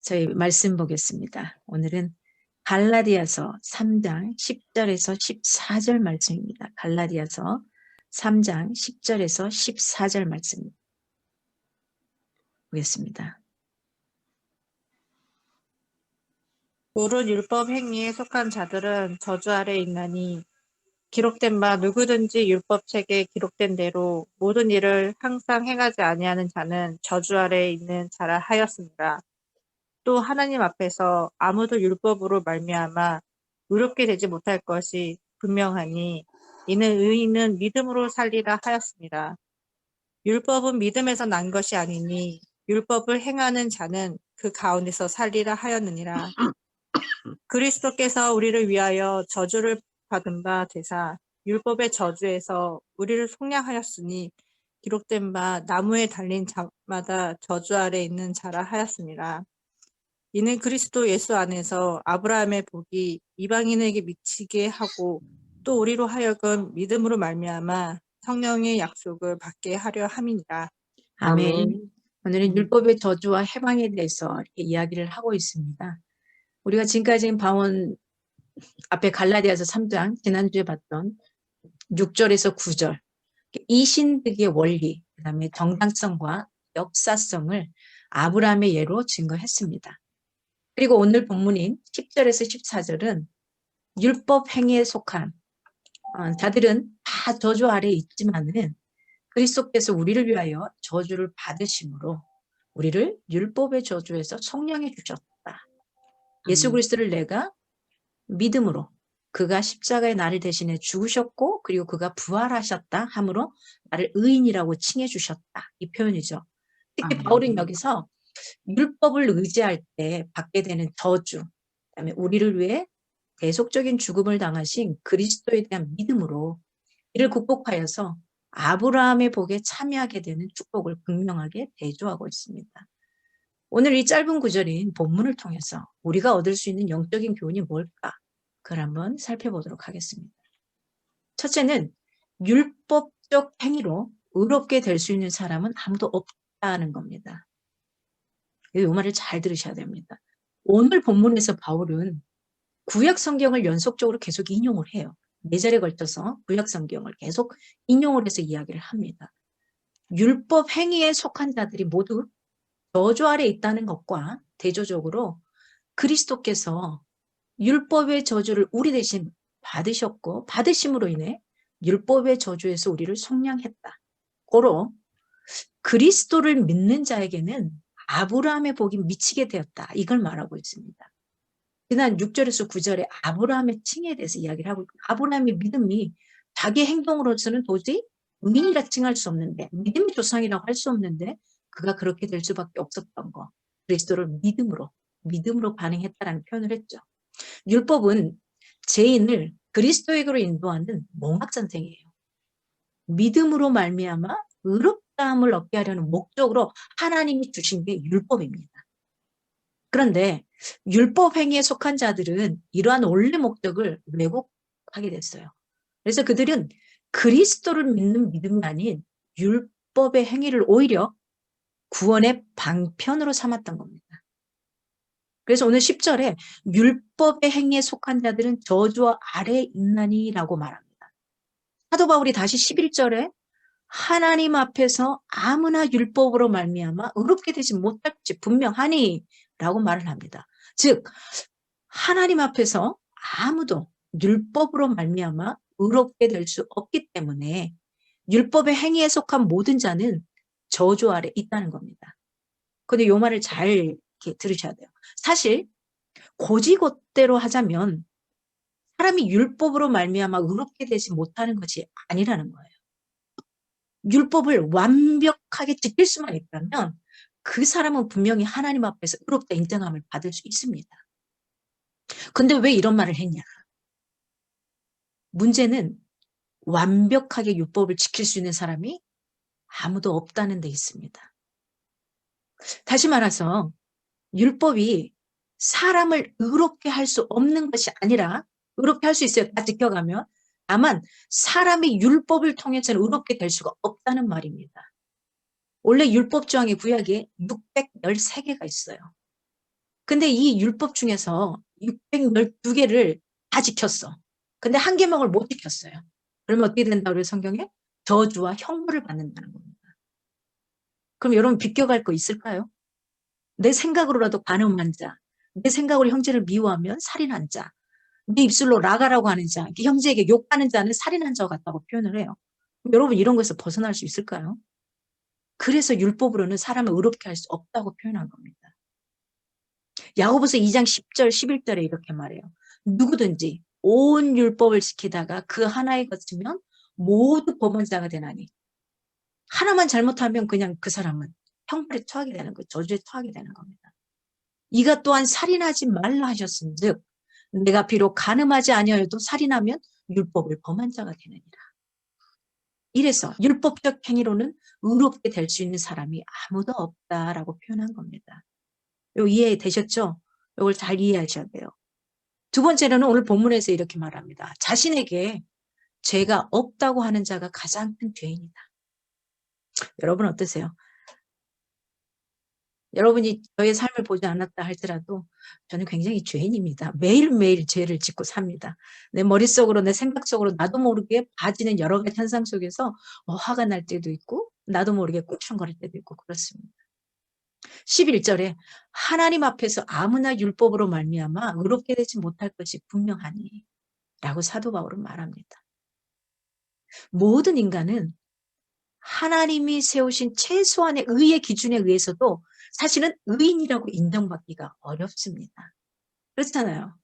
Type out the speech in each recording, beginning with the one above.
저희 말씀 보겠습니다. 오늘은 갈라디아서 3장 10절에서 14절 말씀입니다. 갈라디아서 3장 10절에서 14절 말씀 보겠습니다. 모든 율법 행위에 속한 자들은 저주 아래 있나니 기록된 바 누구든지 율법책에 기록된 대로 모든 일을 항상 행하지 아니하는 자는 저주 아래에 있는 자라 하였습니다. 또 하나님 앞에서 아무도 율법으로 말미암아 의롭게 되지 못할 것이 분명하니 이는 의인은 믿음으로 살리라 하였습니다. 율법은 믿음에서 난 것이 아니니 율법을 행하는 자는 그 가운데서 살리라 하였느니라. 그리스도께서 우리를 위하여 저주를 받은 바 되사 율법의 저주에서 우리를 속량하였으니 기록된 바 나무에 달린 자마다 저주 아래 있는 자라 하였습니다. 이는 그리스도 예수 안에서 아브라함의 복이 이방인에게 미치게 하고 또 우리로 하여금 믿음으로 말미암아 성령의 약속을 받게 하려 함이니라. 아멘. 오늘은 율법의 저주와 해방에 대해서 이렇게 이야기를 하고 있습니다. 우리가 지금까지 봐온 앞에 갈라디아서 3장 지난주에 봤던 6절에서 9절 이신득의 원리, 그 다음에 정당성과 역사성을 아브라함의 예로 증거했습니다. 그리고 오늘 본문인 10절에서 14절은 율법 행위에 속한 자들은 다 저주 아래에 있지만은 그리스도께서 우리를 위하여 저주를 받으심으로 우리를 율법의 저주에서 속량해 주셨다. 예수 그리스도를 내가 믿음으로 그가 십자가에 나를 대신해 죽으셨고 그리고 그가 부활하셨다 함으로 나를 의인이라고 칭해 주셨다. 이 표현이죠. 특히 바울은 여기서 율법을 의지할 때 받게 되는 저주, 그다음에 우리를 위해 대속적인 죽음을 당하신 그리스도에 대한 믿음으로 이를 극복하여서 아브라함의 복에 참여하게 되는 축복을 분명하게 대조하고 있습니다. 오늘 이 짧은 구절인 본문을 통해서 우리가 얻을 수 있는 영적인 교훈이 뭘까? 그걸 한번 살펴보도록 하겠습니다. 첫째는 율법적 행위로 의롭게 될 수 있는 사람은 아무도 없다는 겁니다. 이 말을 잘 들으셔야 됩니다. 오늘 본문에서 바울은 구약 성경을 연속적으로 계속 인용을 해요. 4절에 걸쳐서 구약 성경을 계속 인용을 해서 이야기를 합니다. 율법 행위에 속한 자들이 모두 저주 아래 있다는 것과 대조적으로 그리스도께서 율법의 저주를 우리 대신 받으셨고 받으심으로 인해 율법의 저주에서 우리를 속량했다. 고로 그리스도를 믿는 자에게는 아브라함의 복이 미치게 되었다. 이걸 말하고 있습니다. 지난 6절에서 9절에 아브라함의 칭에 대해서 이야기를 하고 있고 아브라함의 믿음이 자기 행동으로서는 도저히 의인이라 칭할 수 없는데 믿음의 조상이라고 할 수 없는데 그가 그렇게 될 수밖에 없었던 거. 그리스도를 믿음으로 반응했다라는 표현을 했죠. 율법은 죄인을 그리스도에게로 인도하는 몽학전쟁이에요. 믿음으로 말미암아 의롭다함을 얻게 하려는 목적으로 하나님이 주신 게 율법입니다. 그런데 율법 행위에 속한 자들은 이러한 원래 목적을 왜곡하게 됐어요. 그래서 그들은 그리스도를 믿는 믿음이 아닌 율법의 행위를 오히려 구원의 방편으로 삼았던 겁니다. 그래서 오늘 10절에 율법의 행위에 속한 자들은 저주 아래에 있나니라고 말합니다. 사도 바울이 다시 11절에 하나님 앞에서 아무나 율법으로 말미암아 의롭게 되지 못할 것이 분명하니 라고 말을 합니다. 즉 하나님 앞에서 아무도 율법으로 말미암아 의롭게 될 수 없기 때문에 율법의 행위에 속한 모든 자는 저주 아래 있다는 겁니다. 근데 이 말을 잘 이렇게 들으셔야 돼요. 사실 고지것대로 하자면 사람이 율법으로 말미암아 의롭게 되지 못하는 것이 아니라는 거예요. 율법을 완벽하게 지킬 수만 있다면 그 사람은 분명히 하나님 앞에서 의롭다 인정함을 받을 수 있습니다. 근데 왜 이런 말을 했냐? 문제는 완벽하게 율법을 지킬 수 있는 사람이 아무도 없다는 데 있습니다. 다시 말해서 율법이 사람을 의롭게 할 수 없는 것이 아니라 의롭게 할 수 있어요. 다 지켜가면. 다만 사람이 율법을 통해서는 의롭게 될 수가 없다는 말입니다. 원래 율법 조항의 구약에 613개가 있어요. 근데 이 율법 중에서 612개를 다 지켰어. 근데 한 계명을 못 지켰어요. 그러면 어떻게 된다고 그래요, 성경에? 저주와 형벌을 받는다는 겁니다. 그럼 여러분 비껴갈 거 있을까요? 내 생각으로라도 간음한 자, 내 생각으로 형제를 미워하면 살인한 자, 내 입술로 라가라고 하는 자, 형제에게 욕하는 자는 살인한 자 같다고 표현을 해요. 여러분 이런 거에서 벗어날 수 있을까요? 그래서 율법으로는 사람을 의롭게 할 수 없다고 표현한 겁니다. 야고보서 2장 10절 11절에 이렇게 말해요. 누구든지 온 율법을 지키다가 그 하나에 거치면 모두 법원자가 되나니 하나만 잘못하면 그냥 그 사람은 형벌에 처하게 되는 거예요. 저주에 처하게 되는 겁니다. 이가 또한 살인하지 말라 하셨은즉 내가 비록 간음하지 아니하여도 살인하면 율법을 범한 자가 되느니라. 이래서 율법적 행위로는 의롭게 될 수 있는 사람이 아무도 없다라고 표현한 겁니다. 요 이해되셨죠? 이걸 잘 이해하셔야 돼요. 두 번째로는 오늘 본문에서 이렇게 말합니다. 자신에게 죄가 없다고 하는 자가 가장 큰 죄인이다. 여러분 어떠세요? 여러분이 저의 삶을 보지 않았다 할지라도 저는 굉장히 죄인입니다. 매일매일 죄를 짓고 삽니다. 내 머릿속으로 내 생각 속으로 나도 모르게 빠지는 여러 가지 현상 속에서 화가 날 때도 있고 나도 모르게 ቁ충거릴 때도 있고 그렇습니다. 11절에 하나님 앞에서 아무나 율법으로 말미암아 의롭게 되지 못할 것이 분명하니 라고 사도 바울은 말합니다. 모든 인간은 하나님이 세우신 최소한의 의의 기준에 의해서도 사실은 의인이라고 인정받기가 어렵습니다. 그렇잖아요.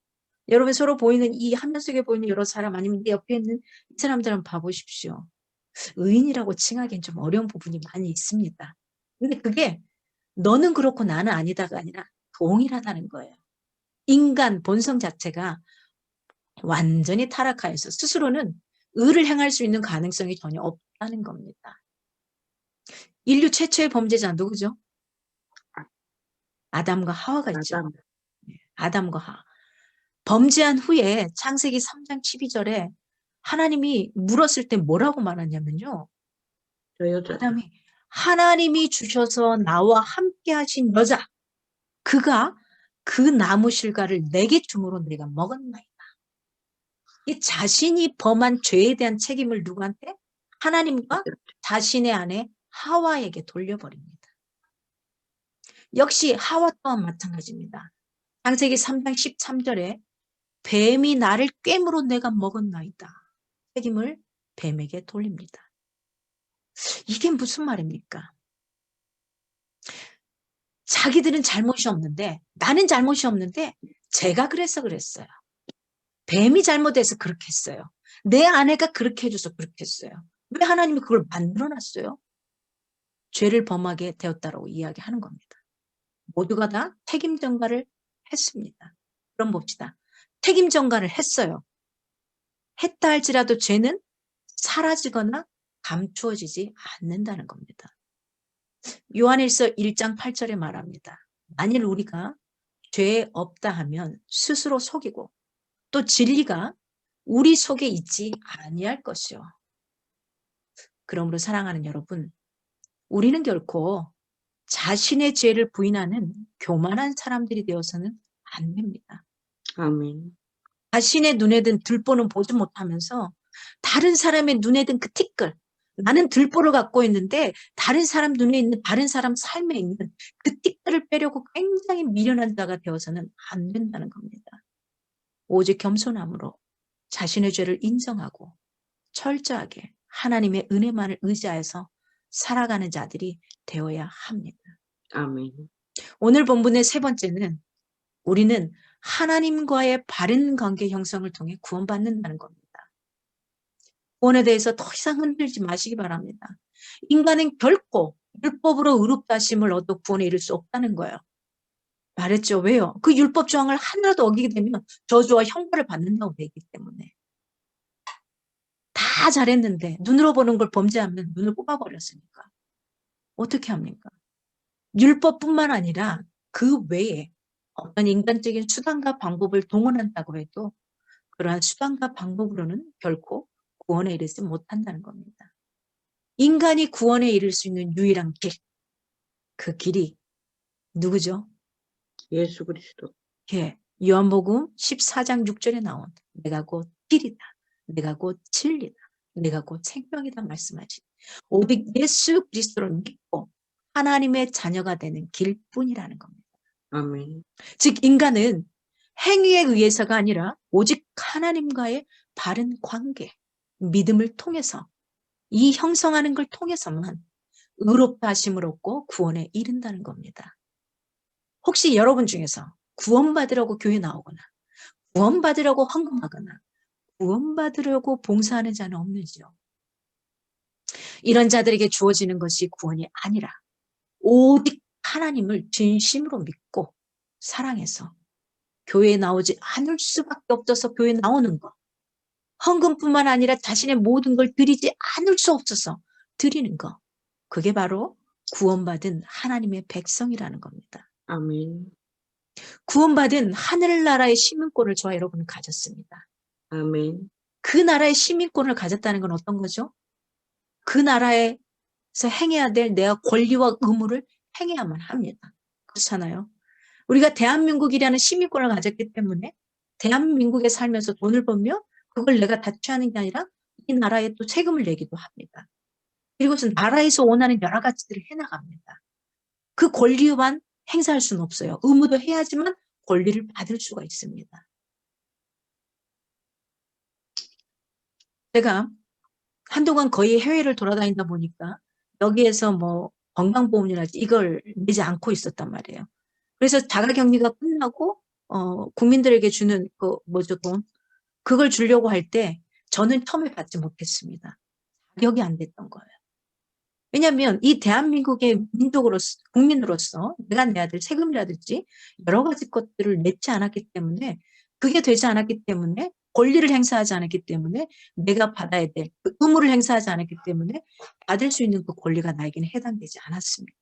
여러분 서로 보이는 이 화면 속에 보이는 여러 사람 아니면 내 옆에 있는 이 사람들 한번 봐보십시오. 의인이라고 칭하기엔 좀 어려운 부분이 많이 있습니다. 근데 그게 너는 그렇고 나는 아니다가 아니라 동일하다는 거예요. 인간 본성 자체가 완전히 타락하여서 스스로는 의를 행할 수 있는 가능성이 전혀 없다는 겁니다. 인류 최초의 범죄자 누구죠? 아담과 하와가 있죠. 아담. 아담과 하와. 범죄한 후에 창세기 3장 12절에 하나님이 물었을 때 뭐라고 말하냐면요. 저 여자. 아담이 하나님이 주셔서 나와 함께 하신 여자 그가 그 나무 실과를 내게 줌으로 내가 먹었나이다. 이 자신이 범한 죄에 대한 책임을 누구한테? 하나님과 자신의 아내 하와에게 돌려버립니다. 역시 하와 또한 마찬가지입니다. 창세기 3장 13절에 뱀이 나를 꿰물어 내가 먹었나이다. 책임을 뱀에게 돌립니다. 이게 무슨 말입니까? 자기들은 잘못이 없는데 나는 잘못이 없는데 제가 그래서 그랬어요. 뱀이 잘못해서 그렇게 했어요. 내 아내가 그렇게 해줘서 그렇게 했어요. 왜 하나님이 그걸 만들어놨어요? 죄를 범하게 되었다라고 이야기하는 겁니다. 모두가 다 책임 전가를 했습니다. 그럼 봅시다. 책임 전가를 했어요. 했다 할지라도 죄는 사라지거나 감추어지지 않는다는 겁니다. 요한일서 1장 8절에 말합니다. 만일 우리가 죄 없다 하면 스스로 속이고 또 진리가 우리 속에 있지 아니할 것이요. 그러므로 사랑하는 여러분, 우리는 결코 자신의 죄를 부인하는 교만한 사람들이 되어서는 안 됩니다. 아멘. 자신의 눈에 든 들보는 보지 못하면서 다른 사람의 눈에 든 그 티끌, 나는 들보를 갖고 있는데 다른 사람 눈에 있는 다른 사람 삶에 있는 그 티끌을 빼려고 굉장히 미련한 자가 되어서는 안 된다는 겁니다. 오직 겸손함으로 자신의 죄를 인정하고 철저하게 하나님의 은혜만을 의지하여서 살아가는 자들이 되어야 합니다. 아멘. 오늘 본문의 세 번째는 우리는 하나님과의 바른 관계 형성을 통해 구원받는다는 겁니다. 구원에 대해서 더 이상 흔들지 마시기 바랍니다. 인간은 결코 율법으로 의롭다 하심을 얻어 구원에 이를 수 없다는 거예요. 말했죠. 왜요? 그 율법 조항을 하나라도 어기게 되면 저주와 형벌을 받는다고 되기 때문에. 다 잘했는데 눈으로 보는 걸 범죄하면 눈을 뽑아버렸으니까. 어떻게 합니까? 율법뿐만 아니라 그 외에 어떤 인간적인 수단과 방법을 동원한다고 해도 그러한 수단과 방법으로는 결코 구원에 이르지 못한다는 겁니다. 인간이 구원에 이를 수 있는 유일한 길, 그 길이 누구죠? 예수 그리스도. 예, 요한복음 14장 6절에 나온 내가 곧 길이다. 내가 곧 진리다. 내가 곧 생명이다 말씀하지. 오직 예수 그리스도를 믿고 하나님의 자녀가 되는 길뿐이라는 겁니다. 아멘. 즉 인간은 행위에 의해서가 아니라 오직 하나님과의 바른 관계, 믿음을 통해서 이 형성하는 걸 통해서만 의롭다 하심을 얻고 구원에 이른다는 겁니다. 혹시 여러분 중에서 구원받으려고 교회 나오거나 구원받으려고 헌금하거나 구원받으려고 봉사하는 자는 없는지요? 이런 자들에게 주어지는 것이 구원이 아니라 오직 하나님을 진심으로 믿고 사랑해서 교회에 나오지 않을 수밖에 없어서 교회에 나오는 것. 헌금뿐만 아니라 자신의 모든 걸 드리지 않을 수 없어서 드리는 것. 그게 바로 구원받은 하나님의 백성이라는 겁니다. 아멘. 구원받은 하늘나라의 시민권을 저와 여러분은 가졌습니다. 아멘. 그 나라의 시민권을 가졌다는 건 어떤 거죠? 그 나라에서 행해야 될 내가 권리와 의무를 행해야만 합니다. 그렇잖아요. 우리가 대한민국이라는 시민권을 가졌기 때문에 대한민국에 살면서 돈을 벌며 그걸 내가 다취하는 게 아니라 이 나라에 또 세금을 내기도 합니다. 그리고서 나라에서 원하는 여러 가지들을 해나갑니다. 그 권리만 행사할 수는 없어요. 의무도 해야지만 권리를 받을 수가 있습니다. 제가 한동안 거의 해외를 돌아다니다 보니까 여기에서 뭐 건강보험료라든지 이걸 내지 않고 있었단 말이에요. 그래서 자가격리가 끝나고 국민들에게 주는 그 뭐죠 돈 그걸 주려고 할 때 저는 처음에 받지 못했습니다. 자격이 안 됐던 거예요. 왜냐하면 이 대한민국의 국민으로서 내가 내야 될 세금이라든지 여러 가지 것들을 냈지 않았기 때문에 그게 되지 않았기 때문에 권리를 행사하지 않았기 때문에 내가 받아야 될 그 의무를 행사하지 않았기 때문에 받을 수 있는 그 권리가 나에게는 해당되지 않았습니다.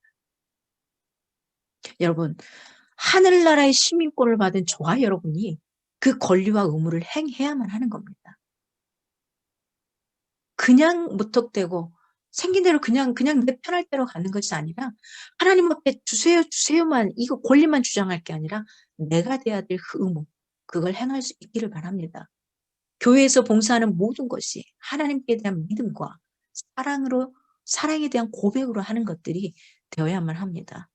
여러분 하늘나라의 시민권을 받은 저와 여러분이 그 권리와 의무를 행해야만 하는 겁니다. 그냥 무턱대고 생긴 대로 그냥 내 편할 대로 가는 것이 아니라 하나님 앞에 주세요만 이거 권리만 주장할 게 아니라 내가 돼야 될 그 의무 그걸 행할 수 있기를 바랍니다. 교회에서 봉사하는 모든 것이 하나님께 대한 믿음과 사랑에 대한 고백으로 하는 것들이 되어야만 합니다.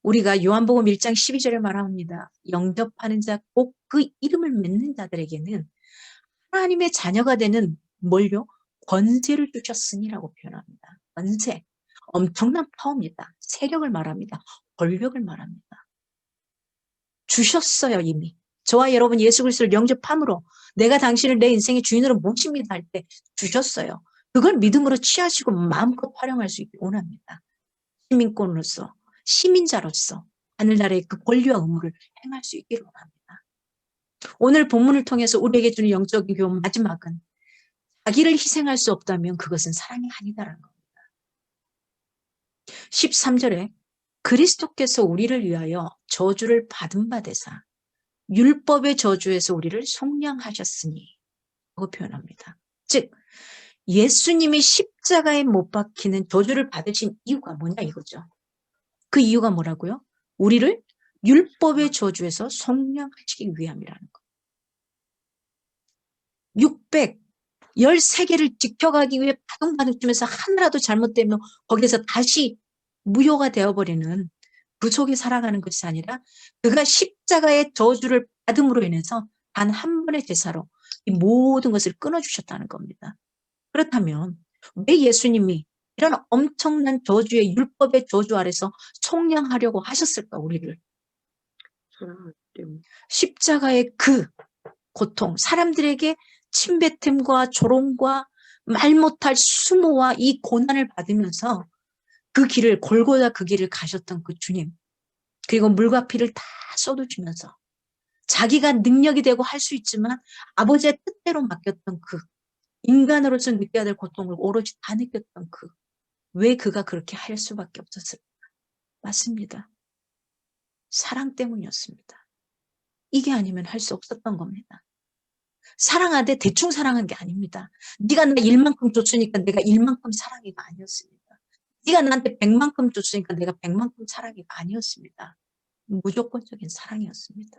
우리가 요한복음 1장 12절에 말합니다. 영접하는 자 꼭 그 이름을 맺는 자들에게는 하나님의 자녀가 되는 뭘요? 권세를 주셨으니라고 표현합니다. 권세. 엄청난 파워입니다. 세력을 말합니다. 권력을 말합니다. 주셨어요 이미. 저와 여러분 예수 그리스도를 영접함으로 내가 당신을 내 인생의 주인으로 모십니다 할 때 주셨어요. 그걸 믿음으로 취하시고 마음껏 활용할 수 있기 원합니다. 시민권으로서 시민자로서 하늘나라의 그 권리와 의무를 행할 수 있기를 원합니다. 오늘 본문을 통해서 우리에게 주는 영적인 교훈 마지막은 자기를 희생할 수 없다면 그것은 사랑이 아니다라는 겁니다. 13절에 그리스도께서 우리를 위하여 저주를 받은 바 되사 율법의 저주에서 우리를 속량하셨으니 라고 표현합니다. 즉 예수님이 십자가에 못 박히는 저주를 받으신 이유가 뭐냐 이거죠. 그 이유가 뭐라고요? 우리를 율법의 저주에서 속량하시기 위함이라는 것. 613개를 지켜가기 위해 바둥바둥 뛰면서 하나라도 잘못되면 거기에서 다시 무효가 되어버리는 그 속에 살아가는 것이 아니라 그가 십자가의 저주를 받음으로 인해서 단 한 번의 제사로 이 모든 것을 끊어주셨다는 겁니다. 그렇다면 왜 예수님이 이런 엄청난 저주의 율법의 저주 아래서 속량하려고 하셨을까 우리를? 사랑하기 때문에. 십자가의 그 고통, 사람들에게 침뱉음과 조롱과 말 못할 수모와 이 고난을 받으면서 그 길을 골고다 그 길을 가셨던 그 주님 그리고 물과 피를 다 쏟아주면서 자기가 능력이 되고 할 수 있지만 아버지의 뜻대로 맡겼던 그 인간으로서 느껴야 될 고통을 오로지 다 느꼈던 왜 그가 그렇게 할 수밖에 없었을까? 맞습니다. 사랑 때문이었습니다. 이게 아니면 할 수 없었던 겁니다. 사랑하되 대충 사랑한 게 아닙니다. 네가 나 1만큼 줬으니까 내가 1만큼 사랑이가 아니었습니다. 네가 나한테 100만큼 줬으니까 내가 100만큼 사랑이가 아니었습니다. 무조건적인 사랑이었습니다.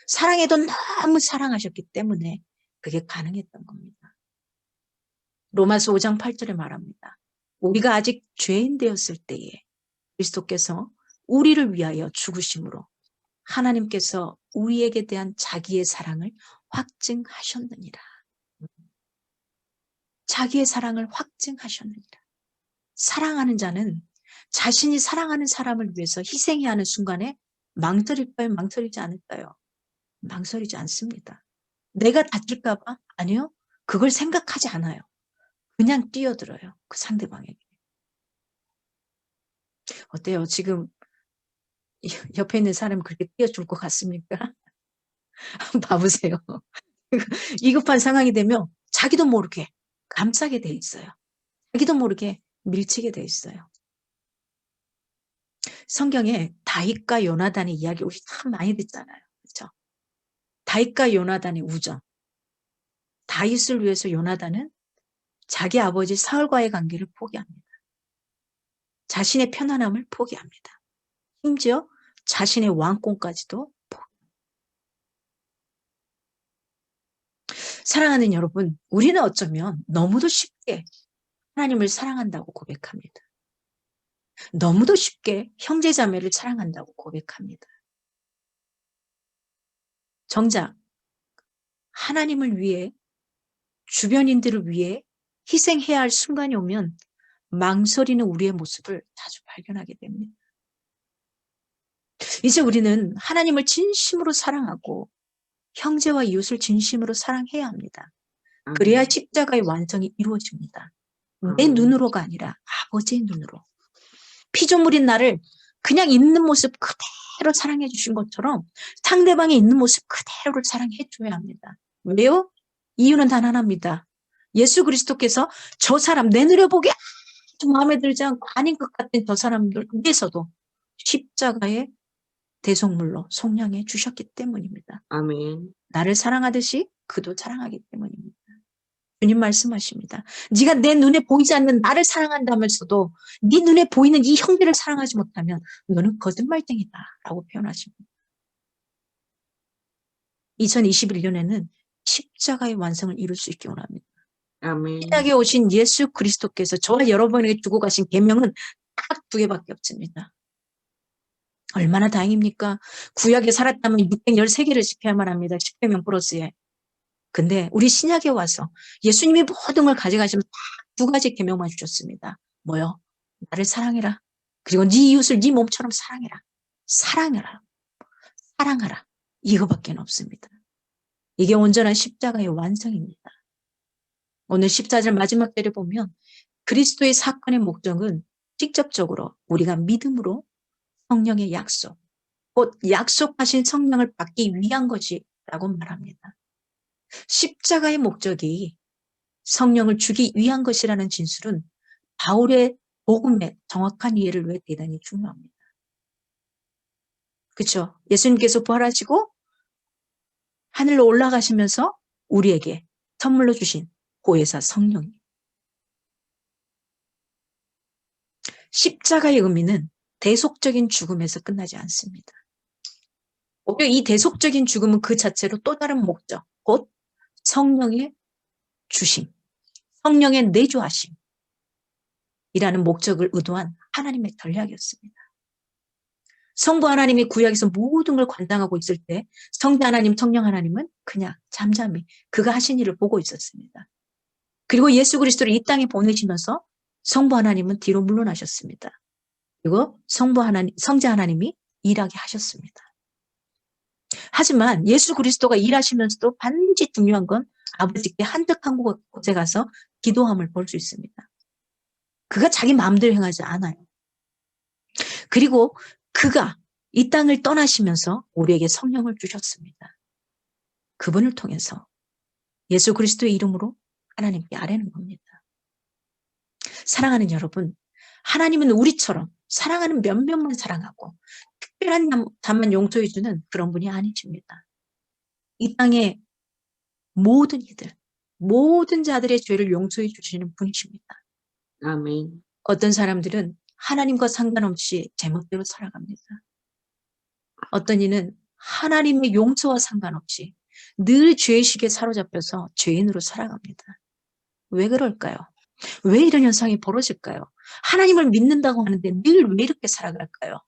사랑해도 너무 사랑하셨기 때문에 그게 가능했던 겁니다. 로마서 5장 8절에 말합니다. 우리가 아직 죄인 되었을 때에 그리스도께서 우리를 위하여 죽으심으로 하나님께서 우리에게 대한 자기의 사랑을 확증하셨느니라. 자기의 사랑을 확증하셨느니라. 사랑하는 자는 자신이 사랑하는 사람을 위해서 희생해야 하는 순간에 망설일까요? 망설이지 않을까요? 망설이지 않습니다. 내가 다칠까 봐? 아니요. 그걸 생각하지 않아요. 그냥 뛰어들어요. 그 상대방에게. 어때요? 지금 옆에 있는 사람 그렇게 뛰어줄 것 같습니까? 봐보세요. 위급한 상황이 되면 자기도 모르게 감싸게 돼 있어요. 자기도 모르게 밀치게 돼 있어요. 성경에 다윗과 요나단의 이야기 우리 참 많이 듣잖아요. 그렇죠? 다윗과 요나단의 우정. 다윗을 위해서 요나단은 자기 아버지 사울과의 관계를 포기합니다. 자신의 편안함을 포기합니다. 심지어 자신의 왕권까지도 포기합니다. 사랑하는 여러분, 우리는 어쩌면 너무도 쉽게 하나님을 사랑한다고 고백합니다. 너무도 쉽게 형제자매를 사랑한다고 고백합니다. 정작 하나님을 위해 주변인들을 위해 희생해야 할 순간이 오면 망설이는 우리의 모습을 자주 발견하게 됩니다. 이제 우리는 하나님을 진심으로 사랑하고 형제와 이웃을 진심으로 사랑해야 합니다. 그래야 십자가의 완성이 이루어집니다. 내 눈으로가 아니라 아버지의 눈으로. 피조물인 나를 그냥 있는 모습 그대로 사랑해 주신 것처럼 상대방이 있는 모습 그대로를 사랑해 줘야 합니다. 왜요? 이유는 단 하나입니다. 예수 그리스도께서 저 사람 내 눈에 보기 아주 마음에 들지 않고 아닌 것 같은 저 사람들 위해서도 십자가의 대속물로 속량해 주셨기 때문입니다. 아멘. 나를 사랑하듯이 그도 사랑하기 때문입니다. 주님 말씀하십니다. 네가 내 눈에 보이지 않는 나를 사랑한다면서도 네 눈에 보이는 이 형제를 사랑하지 못하면 너는 거짓말쟁이다 라고 표현하십니다. 2021년에는 십자가의 완성을 이룰 수 있기 원합니다. 아멘. 신약에 오신 예수 그리스도께서 저와 여러분에게 주고 가신 계명은 딱 2개밖에 없습니다. 얼마나 다행입니까? 구약에 살았다면 613개를 지켜야만 합니다. 10계명 플러스에. 근데 우리 신약에 와서 예수님이 모든 걸 가져가시면 딱 2가지 계명만 주셨습니다. 뭐요? 나를 사랑해라. 그리고 네 이웃을 네 몸처럼 사랑해라. 사랑해라. 사랑하라. 이거밖에 없습니다. 이게 온전한 십자가의 완성입니다. 오늘 14절 마지막 절에 보면 그리스도의 사건의 목적은 직접적으로 우리가 믿음으로 성령의 약속, 곧 약속하신 성령을 받기 위한 것이라고 말합니다. 십자가의 목적이 성령을 주기 위한 것이라는 진술은 바울의 복음의 정확한 이해를 위해 대단히 중요합니다. 그렇죠? 예수님께서 부활하시고 하늘로 올라가시면서 우리에게 선물로 주신 보혜사 성령입니다. 십자가의 의미는 대속적인 죽음에서 끝나지 않습니다. 오히려 이 대속적인 죽음은 그 자체로 또 다른 목적, 곧 성령의 주심, 성령의 내주하심 이라는 목적을 의도한 하나님의 전략이었습니다. 성부 하나님이 구약에서 모든 걸 관장하고 있을 때 성자 하나님, 성령 하나님은 그냥 잠잠히 그가 하신 일을 보고 있었습니다. 그리고 예수 그리스도를 이 땅에 보내시면서 성부 하나님은 뒤로 물러나셨습니다. 그리고 성자 하나님이 일하게 하셨습니다. 하지만 예수 그리스도가 일하시면서도 반드시 중요한 건 아버지께 한적한 곳에 가서 기도함을 볼 수 있습니다. 그가 자기 마음대로 행하지 않아요. 그리고 그가 이 땅을 떠나시면서 우리에게 성령을 주셨습니다. 그분을 통해서 예수 그리스도의 이름으로 하나님께 아뢰는 겁니다. 사랑하는 여러분, 하나님은 우리처럼 사랑하는 몇몇만 사랑하고 특별한 자만 용서해 주는 그런 분이 아니십니다. 이 땅의 모든 이들, 모든 자들의 죄를 용서해 주시는 분이십니다. 아멘. 어떤 사람들은 하나님과 상관없이 제멋대로 살아갑니다. 어떤 이는 하나님의 용서와 상관없이 늘 죄의식에 사로잡혀서 죄인으로 살아갑니다. 왜 그럴까요? 왜 이런 현상이 벌어질까요? 하나님을 믿는다고 하는데 늘 왜 이렇게 살아갈까요?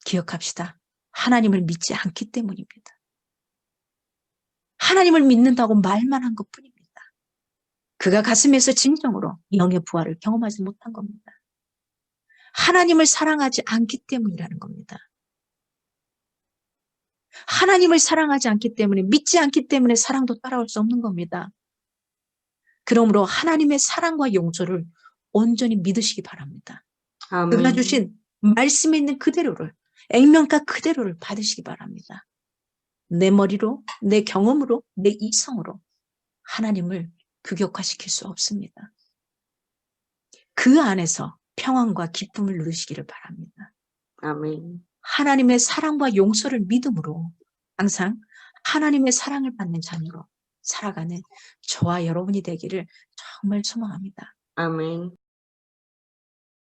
기억합시다. 하나님을 믿지 않기 때문입니다. 하나님을 믿는다고 말만 한 것뿐입니다. 그가 가슴에서 진정으로 영의 부활을 경험하지 못한 겁니다. 하나님을 사랑하지 않기 때문이라는 겁니다. 하나님을 사랑하지 않기 때문에, 믿지 않기 때문에 사랑도 따라올 수 없는 겁니다. 그러므로 하나님의 사랑과 용서를 온전히 믿으시기 바랍니다. 그가 아멘. 주신 말씀에 있는 그대로를, 액면가 그대로를 받으시기 바랍니다. 내 머리로, 내 경험으로, 내 이성으로 하나님을 규격화시킬 수 없습니다. 그 안에서 평안과 기쁨을 누리시기를 바랍니다. 아멘. 하나님의 사랑과 용서를 믿음으로 항상 하나님의 사랑을 받는 자녀로 살아가는 저와 여러분이 되기를 정말 소망합니다. 아멘.